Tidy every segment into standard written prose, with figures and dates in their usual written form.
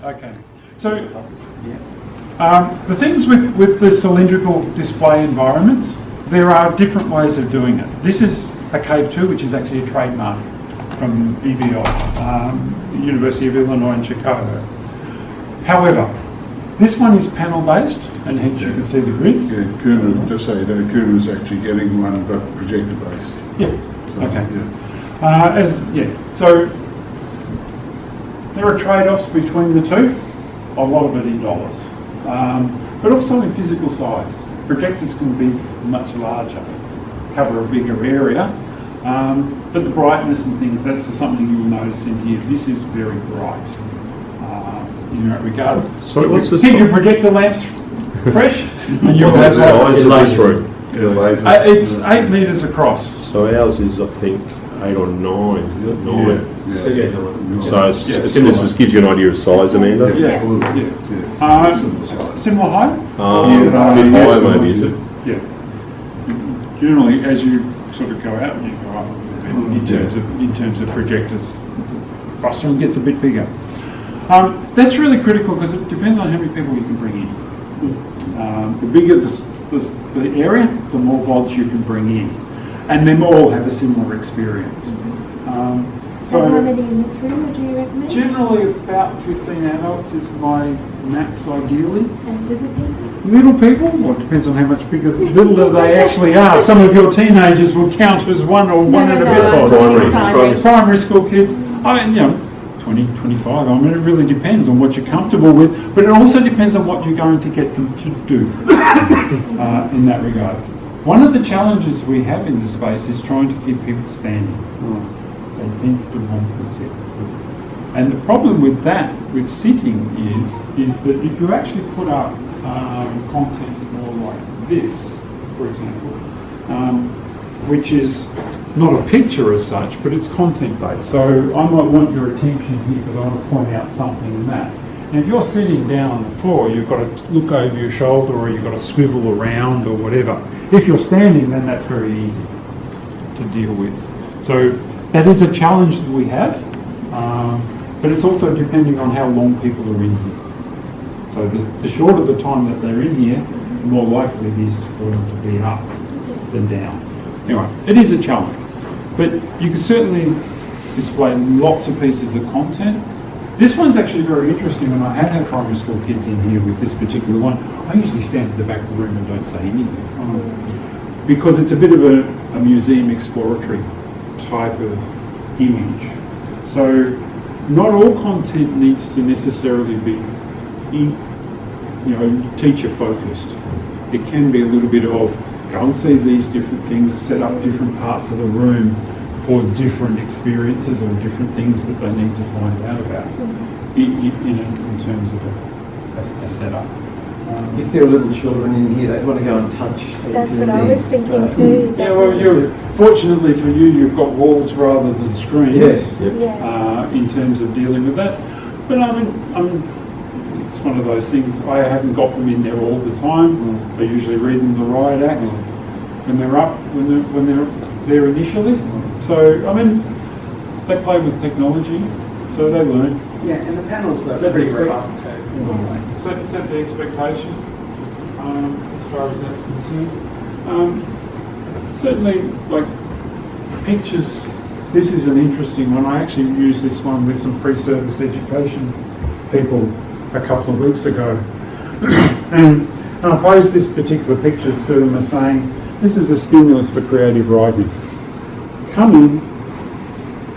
Okay. So the things with the cylindrical display environments, there are different ways of doing it. This is a Cave 2, which is actually a trademark from EVI, the University of Illinois in Chicago. However, this one is panel-based, and hence you can see the grids. Yeah, Coomera, just so you know, Coomera is actually getting one, but projector-based. Yeah. So, okay. yeah. So there are trade-offs between the two. A lot of it in dollars, but also in physical size. Projectors can be much larger, cover a bigger area, but the brightness and things, that's something you'll notice in here. This is very bright in that regards. So what's the keep your projector lamps fresh, and you'll have size of this room? It's it's 8 metres across. So ours is, I think, 8 or 9, is it? 9. Yeah. So it's this gives you an idea of size, Amanda? Yeah. Similar height? A bit higher maybe, is it? Yeah. Generally, as you sort of go out, you go up a bit in terms of projectors. Frustum gets a bit bigger. That's really critical because it depends on how many people you can bring in. The bigger the area, the more VODs you can bring in. And them all have a similar experience. So how many in this room would you recommend? Generally about 15 adults is my max ideally. And little people? Little people, well it depends on how much bigger, little they actually are. Some of your teenagers will count as one or one and a bit. Primary school kids, I mean, 20, 25, I mean it really depends on what you're comfortable with, but it also depends on what you're going to get them to do in that regard. One of the challenges we have in the space is trying to keep people standing. They tend to want to sit. And the problem with that, with sitting, is that if you actually put up content more like this, for example, which is not a picture as such, but it's content-based. So I might want your attention here because I want to point out something in that. And if you're sitting down on the floor, you've got to look over your shoulder or you've got to swivel around or whatever. If you're standing, then that's very easy to deal with. So that is a challenge that we have, but it's also depending on how long people are in here. So the shorter the time that they're in here, the more likely it is for them to be up than down. Anyway, it is a challenge, but you can certainly display lots of pieces of content. This one's actually very interesting. When I have had primary school kids in here with this particular one, I usually stand at the back of the room and don't say anything. Because it's a bit of a museum exploratory type of image. So not all content needs to necessarily be teacher focused. It can be a little bit of go and see these different things, set up different parts of the room for different experiences or different things that they need to find out about in terms of a setup. If there are little children in here, they want to go and touch these. That's what I was thinking too. Yeah, well, fortunately for you, you've got walls rather than screens in terms of dealing with that. But I mean, it's one of those things. I haven't got them in there all the time. I usually read them the riot act when they're up, when they're there initially. So I mean, they play with technology, so they learn. Yeah, and the panels are pretty robust too. Set the expectation as far as that's concerned. Certainly, like pictures, this is an interesting one. I actually used this one with some pre-service education people a couple of weeks ago. and I posed this particular picture to them as saying, this is a stimulus for creative writing. Come in,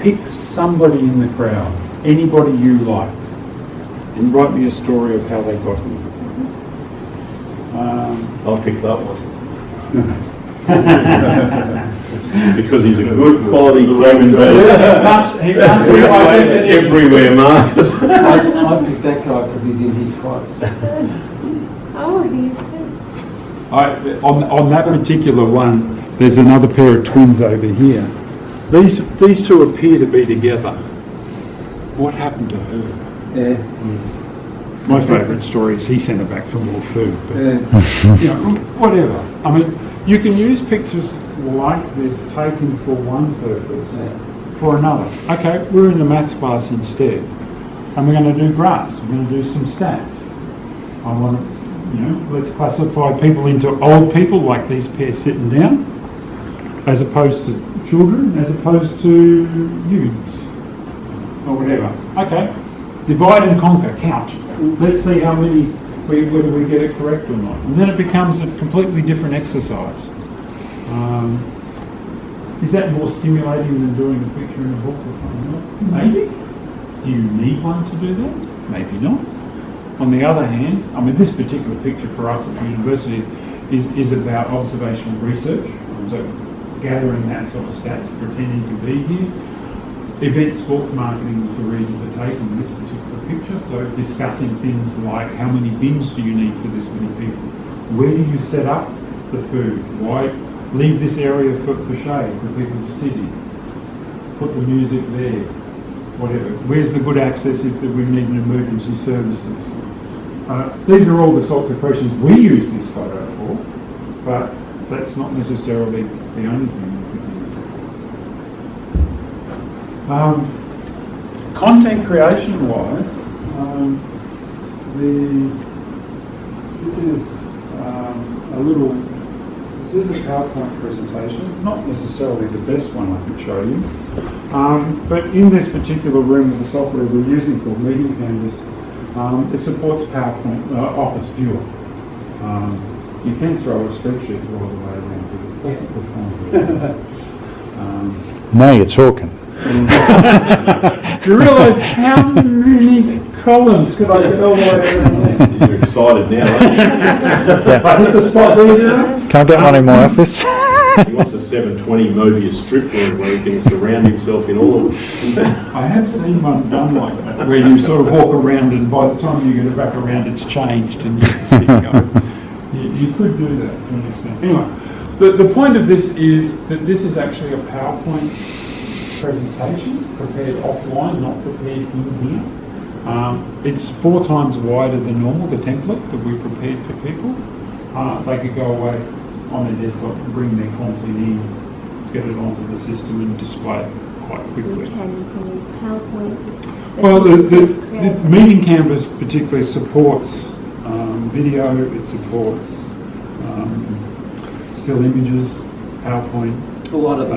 pick somebody in the crowd, anybody you like, and write me a story of how they got here. I'll pick that one. Because he's a good quality human being. He must be by definition. Everywhere, Mark. I picked that guy because he's in here twice. Oh, he is too. On that particular one, there's another pair of twins over here. These two appear to be together. What happened to her? Yeah. My favourite story is he sent her back for more food. But, whatever. I mean, you can use pictures like this taken for one purpose, for another. Okay, we're in the maths class instead. And we're going to do graphs, we're going to do some stats. I want to, let's classify people into old people, like these pair sitting down, as opposed to children, as opposed to youths, or whatever. Okay, divide and conquer, count. Let's see how many, whether we get it correct or not. And then it becomes a completely different exercise. Is that more stimulating than doing a picture in a book or something else? Maybe. Do you need one to do that? Maybe not. On the other hand, I mean, this particular picture for us at the university is about observational research, so gathering that sort of stats, pretending to be here. Event sports marketing was the reason for taking this particular picture, so discussing things like how many bins do you need for this many people? Where do you set up the food? Why leave this area for shade for people to sit in? Put the music there, whatever. Where's the good access if we need an emergency services? These are all the sorts of questions we use this photo for, but that's not necessarily the only thing. Content creation-wise, this is a PowerPoint presentation, not necessarily the best one I could show you, but in this particular room with the software we're using called Meeting Canvas, it supports PowerPoint Office Viewer. You can throw a spreadsheet all the way around, but it doesn't perform very well. Now you're talking. Do you realise how many columns could I get all the way around there? You're excited now, aren't I hit the spot there. Can't get one in my office. you? He wants a 720 Mobius strip where he can surround himself in all of them. I have seen one done like that, where you sort of walk around and by the time you get it back around it's changed and you can see it go. You could do that to an extent. Anyway, the point of this is that this is actually a PowerPoint presentation prepared offline, not prepared in here. It's 4 times wider than normal, the template that we prepared for people. They could go away on their desktop and bring their content in, get it onto the system and display it quite quickly. You can use PowerPoint. Well, the Meeting Canvas particularly supports video, it supports still images, PowerPoint, A lot of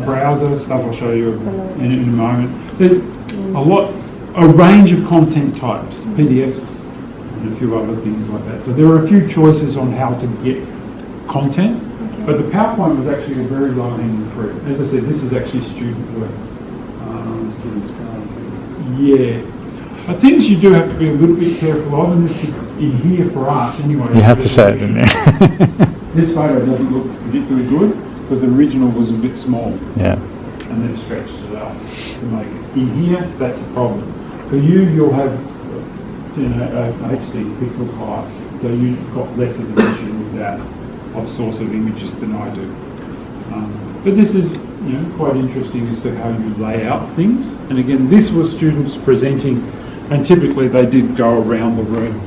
browser stuff I'll show you in a moment. There's a range of content types, PDFs and a few other things like that. So there are a few choices on how to get content, but the PowerPoint was actually a very low-hanging fruit. As I said, this is actually student work. Yeah. Things you do have to be a little bit careful of, and this is in here for us anyway. You had to say it, didn't you? This photo doesn't look particularly good because the original was a bit small. Yeah. And then stretched it up to make it. In here, that's a problem. For you'll have HD pixels high, so you've got less of an issue with that of source of images than I do. But this is quite interesting as to how you lay out things. And again, this was students presenting, and typically they did go around the room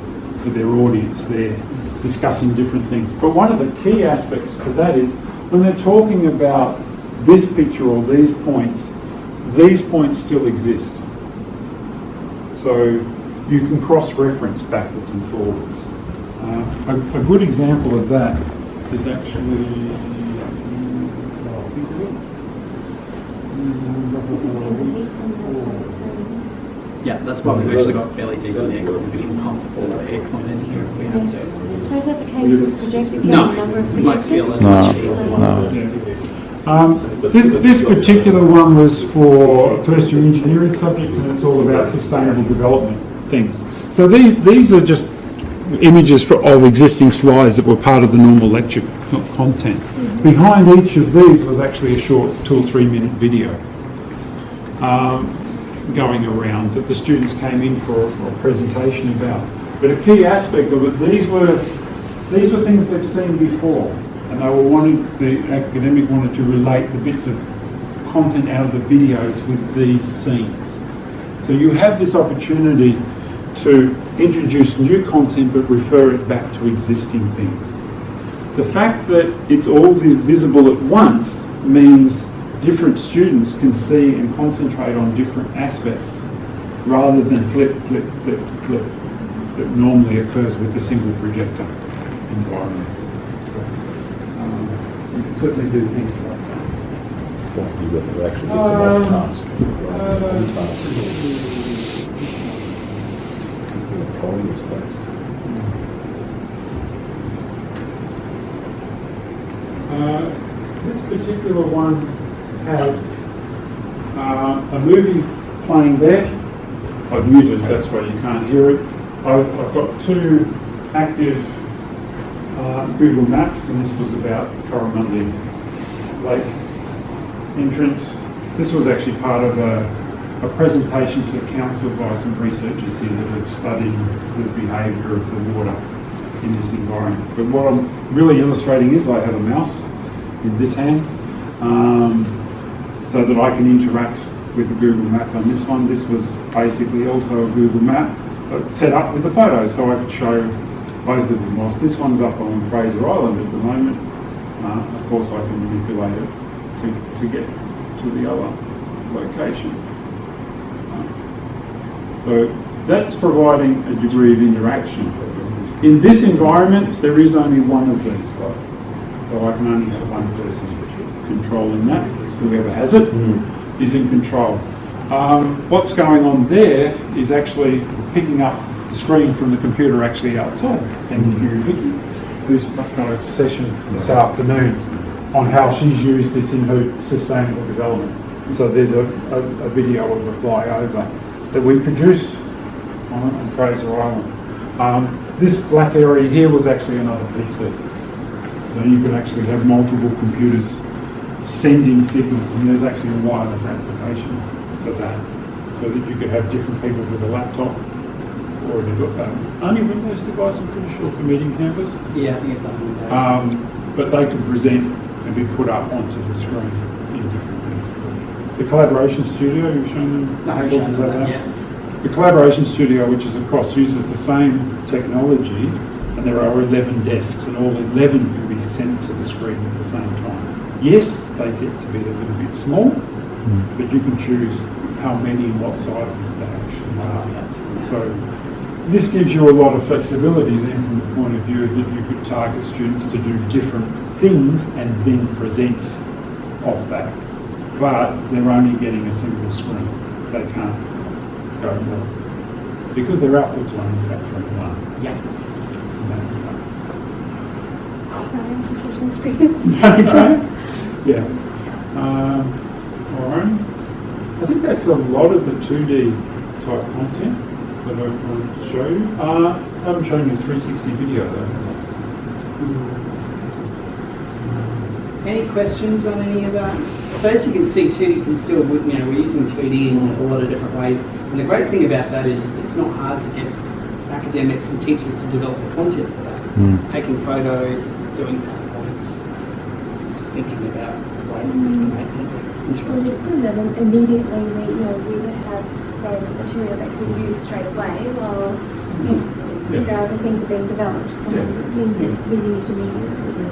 with their audience there, discussing different things. But one of the key aspects to that is when they're talking about this picture or these points still exist. So you can cross-reference backwards and forwards. A good example of that is actually... Yeah, that's why we've actually got fairly decent aircon. We can pump all the aircon in here if we have to. So is that the case with projected number of No, it might feel as No, much easier. This particular one was for first year engineering subject, and it's all about sustainable development things. So these are just images of existing slides that were part of the normal lecture content. Behind each of these was actually a short 2 or 3 minute video going around that the students came in for a presentation about. But a key aspect of it, these were things they've seen before, and the academic wanted to relate the bits of content out of the videos with these scenes. So you have this opportunity to introduce new content but refer it back to existing things. The fact that it's all visible at once means different students can see and concentrate on different aspects. rather than flip that normally occurs with a single projector environment. So, you can certainly do things like that. You got to actually get some off-task. On-task. In the polling space. This particular one had a movie playing there. I've muted, that's why you can't hear it. I've got two active Google Maps, and this was about Coromandel Lake entrance. This was actually part of a presentation to the council by some researchers here that had studied the behaviour of the water in this environment. But what I'm really illustrating is I have a mouse in this hand, so that I can interact with the Google map on this one. This was basically also a Google map, but set up with the photos, so I could show both of them. Whilst this one's up on Fraser Island at the moment, of course I can manipulate it to get to the other location. So that's providing a degree of interaction. In this environment, there is only one of these, though. So I can only have one person controlling that. Whoever has it is in control. What's going on there is actually picking up the screen from the computer actually outside. And Gary Vicky, who's got a session this afternoon on how she's used this in her sustainable development. So there's a video of a flyover that we produced on Fraser Island. This black area here was actually another PC. So you could actually have multiple computers sending signals, and there's actually a wireless application for that, so that you could have different people with a laptop or only Windows device, I'm pretty sure, for meeting campus. Yeah, I think it's on Windows. But they could present and be put up onto the screen in different things. The collaboration studio, you've shown them? No, I've shown them that, yeah. The collaboration studio, which is across, uses the same technology, and there are 11 desks, and all 11 can be sent to the screen at the same time. Yes, they get to be a little bit small, but you can choose how many and what sizes they actually are. So this gives you a lot of flexibility then from the point of view that you could target students to do different things and then present off that. But they're only getting a single screen. They can't go more because their outputs are only capturing one. Yeah. Yeah. All right. I think that's a lot of the 2D type content that I wanted to show you. I haven't shown you 360 video though. Any questions on any of that? So as you can see, 2D can still, we're using 2D in a lot of different ways. And the great thing about that is it's not hard to get academics and teachers to develop the content for that. It's taking photos, it's doing PowerPoints, it's just thinking about ways that can make something Well, interesting. it's good that immediately we would have material that we use straight away while other things are being developed. So things that we use immediately.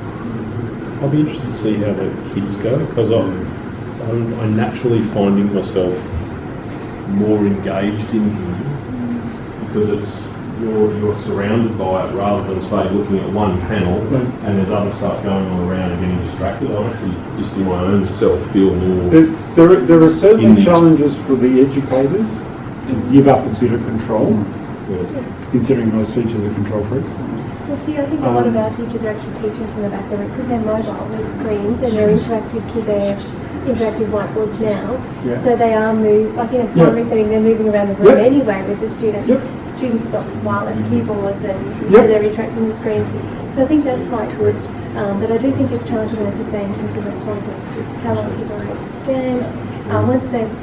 I'll be interested to see how the kids go, because I'm naturally finding myself more engaged in here because you're surrounded by it rather than say looking at one panel and there's other stuff going on around and getting distracted. I actually just in my own self feel more. There are certainly challenges for the educators to give up a bit of control, considering most teachers are control freaks. Well, see, I think a lot of our teachers are actually teaching from the back of it because they're mobile with screens and they're interactive to their interactive whiteboards now. Yeah. So they are like in a primary setting, they're moving around the room anyway with the students. Students have got wireless keyboards and so they're interacting with screens. So I think that's quite good. But I do think it's challenging to say in terms of the point of how long people extend. Once they've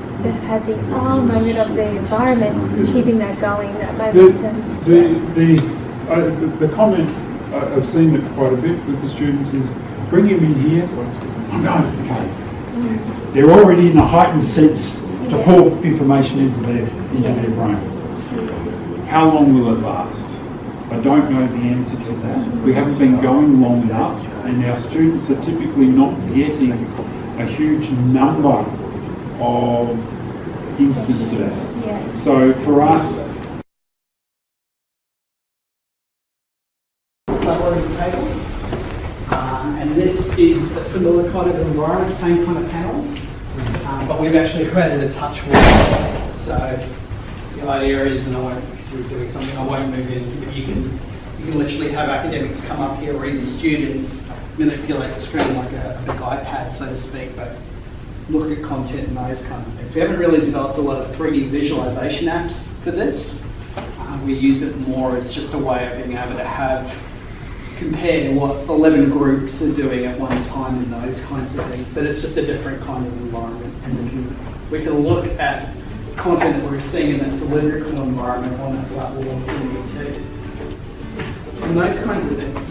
had the moment of the environment, keeping that going, that momentum. The comment I've seen it quite a bit with the students is bring them in here. I'm going to the cave. They're already in a heightened sense to pull information into their brain. How long will it last? I don't know the answer to that. We haven't been going long enough, and our students are typically not getting a huge number of instances Yeah. So for us, leveling tables. And this is a similar kind of environment, same kind of panels, but we've actually created a touch wall. So the idea is, and I won't, if you're doing something, I won't move in, but you can literally have academics come up here, or even students manipulate the screen like a big iPad, so to speak, but look at content and those kinds of things. We haven't really developed a lot of 3D visualization apps for this. We use it more as just a way of being able to compare what 11 groups are doing at one time and those kinds of things, but it's just a different kind of environment. And we can look at content that we're seeing in that cylindrical environment on that flat wall too. And those kinds of things.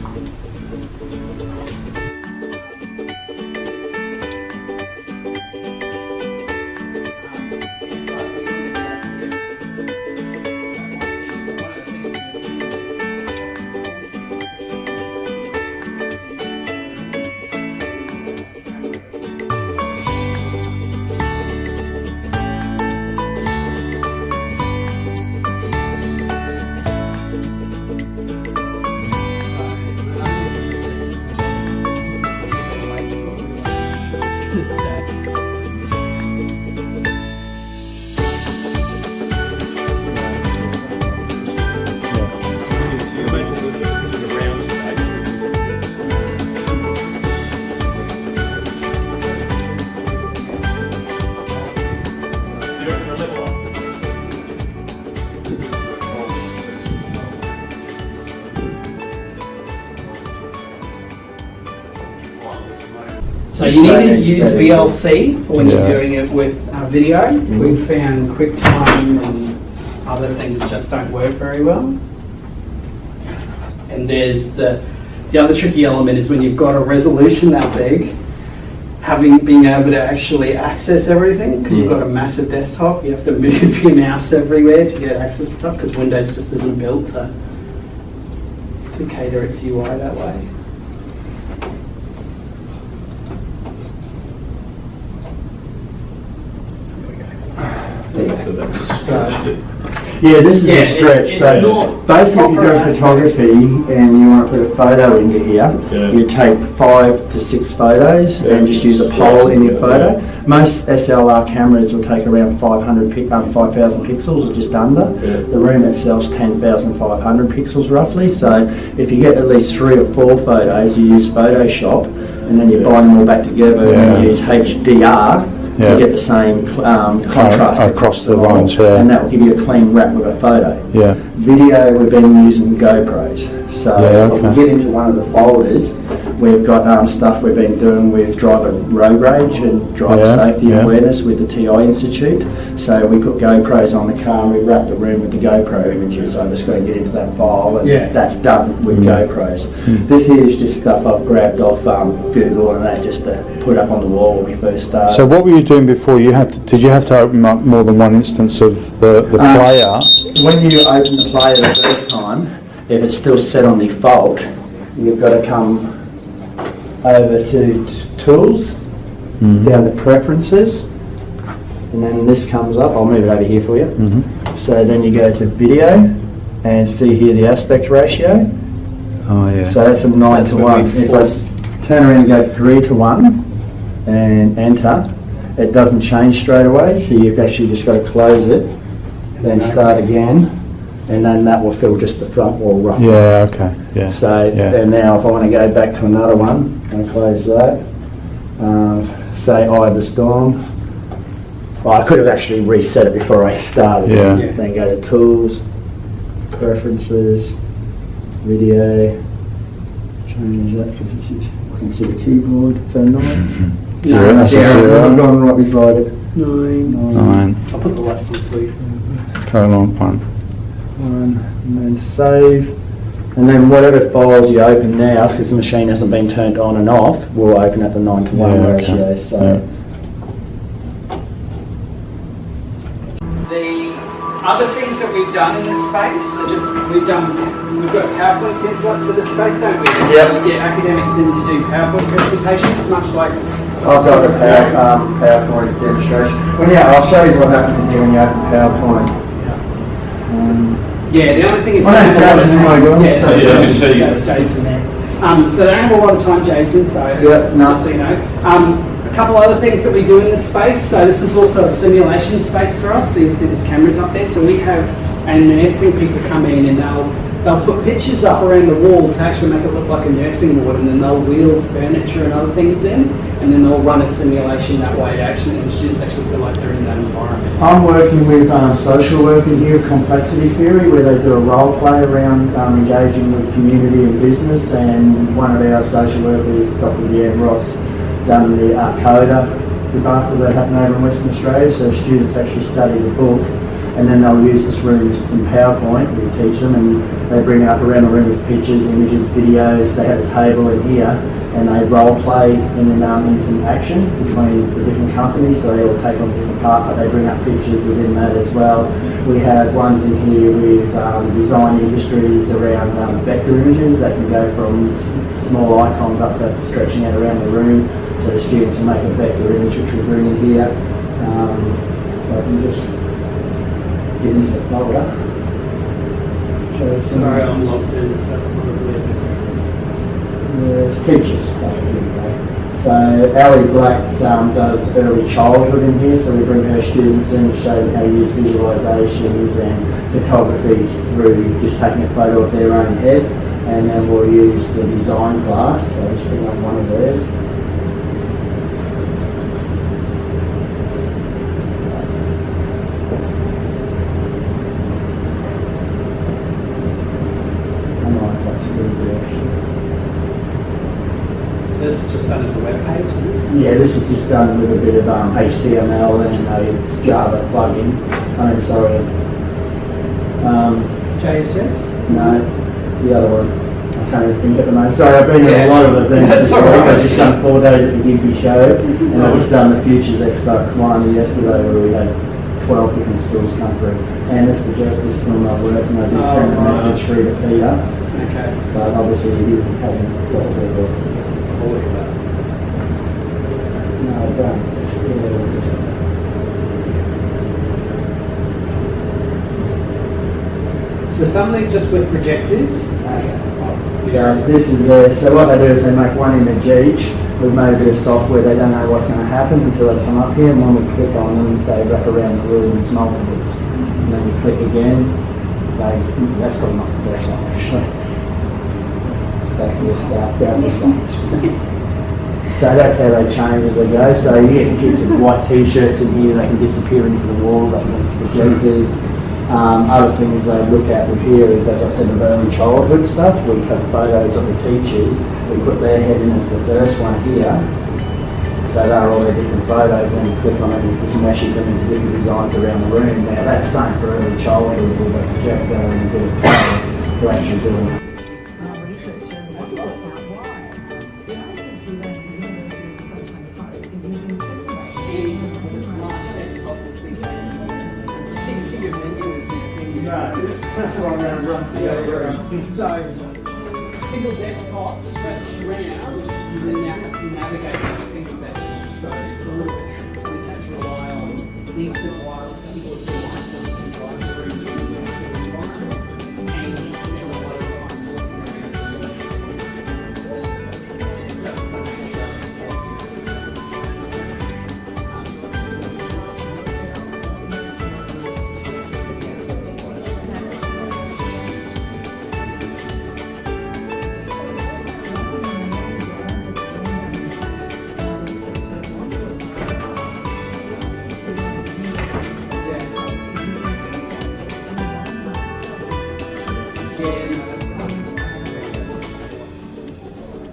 So you need to use VLC for when you're doing it with video. We've found QuickTime and other things just don't work very well. And there's the other tricky element is when you've got a resolution that big, being able to actually access everything, because you've got a massive desktop, you have to move your mouse everywhere to get access to stuff, because Windows just isn't built to cater its UI that way. So that's stretched it. Yeah, this is a stretch. It's So not basically, if you're proper doing photography and you want to put a photo into here, you take 5 to 6 photos and just use a pole in your photo. Most SLR cameras will take around 5,000 pixels or just under. The room itself's 10,500 pixels roughly. So if you get at least 3 or 4 photos, you use Photoshop and then you bind them all back together and use HDR. To get the same contrast across the lines, and that will give you a clean wrap with a photo. Video, we've been using GoPros. So if we get into one of the folders, we've got stuff we've been doing with driver road rage and driver safety awareness with the TI Institute. So we put GoPros on the car and we wrap the room with the GoPro images. So I'm just going to get into that file, and that's done with GoPros. This here is just stuff I've grabbed off Google and that just to put up on the wall when we first started. So what were you doing before? Did you have to open up more than one instance of the player? When you open the player the first time, if it's still set on default, you've got to come over to Tools, down to Preferences, and then this comes up. I'll move it over here for you. So then you go to Video, and see here the aspect ratio. Oh yeah. So that's a 9 to 1. If I turn around and go 3 to 1, and enter, it doesn't change straight away, so you've actually just got to close it, then start again, and then that will fill just the front wall roughly. Yeah, okay, yeah. So then now if I want to go back to another one, and close that, say Eye of the Storm, well, I could have actually reset it before I started. Then go to Tools, Preferences, Video, change that because you can see the keyboard, so 9. Zero. I've gone right beside it. 9. I'll put the lights on for you. Colon 1. And then save. And then whatever files you open now, because the machine hasn't been turned on and off, will open at the 9 to 1 ratio. So. The other things that we've done in this space, so we've got a PowerPoint template for this space, don't we? We get academics in to do PowerPoint presentations, much like I've got the PowerPoint demonstration. Well, yeah, I'll show you what happens here when you open PowerPoint. Yeah, the only thing is... Jason, That's Jason there. So they don't have a lot of time, Jason, so just so you know. A couple other things that we do in this space. So this is also a simulation space for us. So you see there's cameras up there. So we have nursing people come in and they'll put pictures up around the wall to actually make it look like a nursing ward, and then they'll wheel furniture and other things in, and then they'll run a simulation that way to actually, and the students actually feel like they're in that environment. I'm working with social work in here, complexity theory, where they do a role play around engaging with community and business, and one of our social workers, Dr. Deanne Ross, done the CODA debacle that happened over in Western Australia, so students actually study the book, and then they'll use this room in PowerPoint. We teach them, and they bring up around the room with pictures, images, videos. They have a table in here, and they role play in action between the different companies. So they all take on a different part, but they bring up pictures within that as well. We have ones in here with design industries around vector images that can go from small icons up to stretching out around the room. So the students will make a vector image, which we bring in here. I can just get into the folder. Sorry, I'm logged in, so that's probably a bit There's teachers. So Ali Black does early childhood in here, so we bring her students in and show them how to use visualisations and photography through just taking a photo of their own head, and then we'll use the design class. So I'll just bring up one of theirs. This is just done as a web page? Yeah, this is just done with a bit of HTML and a Java plugin. JSS? No, the other one. I can't even think at the moment. Sorry, I've been in a lot of events this week. I've just done 4 days at the Gimpy show, and I've just done the Futures Expo one yesterday where we had 12 different schools come through. And this projector still not working. I did send a message through to Peter, but obviously he hasn't got to it. I'll look at that. No, I don't. So something just with projectors. So this is so what they do is they make one image each. We've made a bit of software. They don't know what's going to happen until they come up here, and when we click on them, they wrap around the room as multiples. And then we click again. That's probably not the best one actually. Back this down this one. So that's how they change as they go. So you get kids with white t-shirts in here, they can disappear into the walls up against the projectors. Other things they look at with here is, as I said, the early childhood stuff. We have photos of the teachers. We put their head in as the first one here. So they're all their different photos, and then you click on it and it just meshes them into different designs around the room. Now that's something for early childhood with a projector and a bit of power to actually do it. That's what I'm going to run together. So, single desktop, stretch around, and then now have to navigate that single desktop. So it's a little bit tricky. We have to rely on instant wireless keyboards and mice and things like that. And spend a lot of time looking around.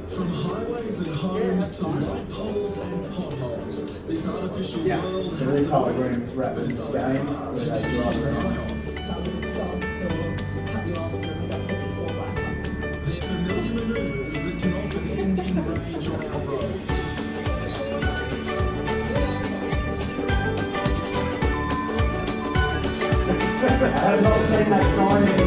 From highways and homes to light poles and potholes, this artificial world So this hologram is wrapped in this game where they drive around. they're familiar maneuvers that can often end in rage on our roads. I have not seen that sign